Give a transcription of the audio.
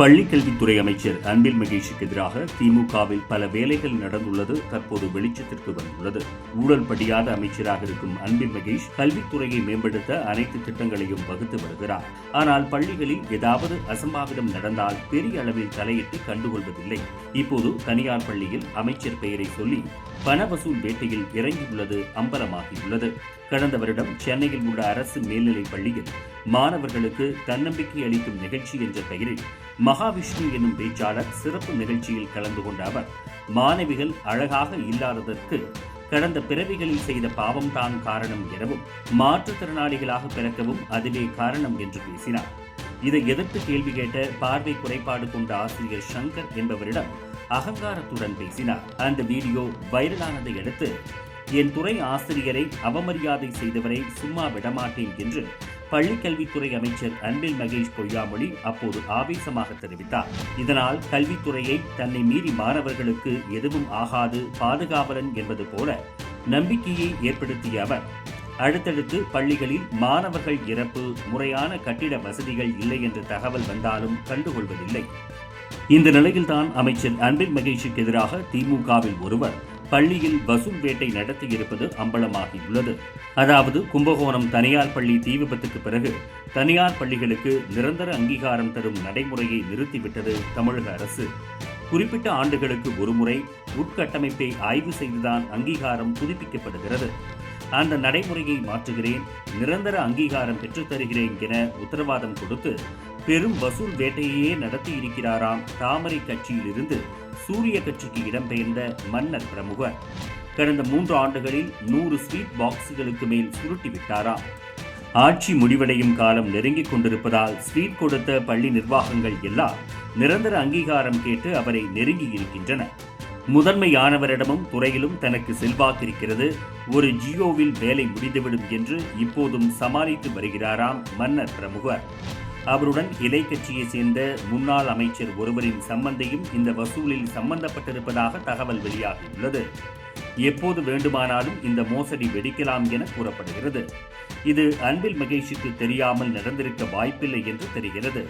பள்ளிக்கல்வித்துறை அமைச்சர் அன்பில் மகேஷுக்கு எதிராக திமுகவில் பல வேலைகள் நடந்துள்ளது தற்போது வெளிச்சத்திற்கு வந்துள்ளது. ஊழல் படியாத அமைச்சராக இருக்கும் அன்பில் மகேஷ் கல்வித்துறையை மேம்படுத்த அனைத்து திட்டங்களையும் வகுத்து வருகிறார். ஆனால் பள்ளிகளில் ஏதாவது அசம்பாவிதம் நடந்தால் பெரிய அளவில் தலையிட்டு கண்டுகொள்வதில்லை. இப்போது தனியார் பள்ளியில் அமைச்சர் பெயரை சொல்லி பண வசூல் வேட்டையில் இறங்கியுள்ளது அம்பலமாகியுள்ளது. கடந்த வருடம் சென்னையில் உள்ள அரசு மேல்நிலைப் பள்ளியில் மாணவர்களுக்கு தன்னம்பிக்கை அளிக்கும் நிகழ்ச்சி என்ற பெயரில் மகாவிஷ்ணு என்னும் பேச்சாளர் சிறப்பு நிகழ்ச்சியில் கலந்து கொண்ட அவர், மாணவிகள் அழகாக இல்லாததற்கு கடந்த பிறவிகளில் செய்த பாவம்தான் காரணம் எனவும், மாற்றுத்திறனாளிகளாக பிறக்கவும் அதுவே காரணம் என்று பேசினார். இதை எதிர்த்து கேள்வி கேட்ட பார்வை குறைபாடு கொண்ட ஆசிரியர் சங்கர் என்பவரிடம் அகங்காரத்துடன் பேசினார். அந்த வீடியோ வைரலானதை அடுத்து, என் துறை ஆசிரியரை அவமரியாதை செய்தவரை சும்மா விடமாட்டேன் என்று பள்ளிக்கல்வித்துறை அமைச்சர் அன்பில் மகேஷ் பொய்யாமொழி அப்போது ஆவேசமாக தெரிவித்தார். இதனால் கல்வித்துறையை தன்னை மீறி மாணவர்களுக்கு எதுவும் ஆகாது, பாதுகாவலன் என்பது போல நம்பிக்கையை ஏற்படுத்திய அவர், அடுத்தடுத்து பள்ளிகளில் மாணவர்கள் இறப்பு, முறையான கட்டிட வசதிகள் இல்லை என்ற தகவல் வந்தாலும் கண்டுகொள்வதில்லை. இந்த நிலையில்தான் அமைச்சர் அன்பில் மகேஷுக்கு எதிராக திமுகவில் ஒருவர் பள்ளியில் வசூல் வேட்டை நடத்தியிருப்பது அம்பலமாகியுள்ளது. அதாவது, கும்பகோணம் தனியார் பள்ளி தீ விபத்துக்கு பிறகு தனியார் பள்ளிகளுக்கு நிரந்தர அங்கீகாரம் தரும் நடைமுறையை நிறுத்திவிட்டது தமிழக அரசு. குறிப்பிட்ட ஆண்டுகளுக்கு ஒருமுறை உட்கட்டமைப்பை ஆய்வு செய்துதான் அங்கீகாரம் புதுப்பிக்கப்படுகிறது. அந்த நடைமுறையை மாற்றுகிறேன், நிரந்தர அங்கீகாரம் பெற்றுத்தருகிறேன் என உத்தரவாதம் கொடுத்து பெரும் வசூல் வேட்டையே நடத்தி இருக்கிறாராம் தாமரை கட்சியிலிருந்து சூரிய கட்சிக்கு இடம்பெயர்ந்த மன்னர் பிரமுகர். கடந்த 3 ஆண்டுகளில் 100 ஸ்வீட் பாக்ஸுகளுக்கு மேல் சுருட்டிவிட்டாராம். ஆட்சி முடிவடையும் காலம் நெருங்கிக் கொண்டிருப்பதால் ஸ்வீட் கொடுத்த பள்ளி நிர்வாகங்கள் எல்லாம் நிரந்தர அங்கீகாரம் கேட்டு அவரை நெருங்கி இருக்கின்றன. முதன்மையானவரிடமும் துறையிலும் தனக்கு செல்வாக்கிருக்கிறது, ஒரு ஜியோவில் வேலை முடிந்துவிடும் என்று இப்போதும் சமாளித்து வருகிறாராம் மன்னர் பிரமுகர். அவருடன் இலை கட்சியை சேர்ந்த முன்னாள் அமைச்சர் ஒருவரின் சம்பந்தையும் இந்த வசூலில் சம்பந்தப்பட்டிருப்பதாக தகவல் வெளியாகியுள்ளது. எப்போது வேண்டுமானாலும் இந்த மோசடி வெடிக்கலாம் என கூறப்படுகிறது. இது அன்பில் மகேஷுக்கு தெரியாமல் நடந்திருக்க வாய்ப்பில்லை என்று தெரிகிறது.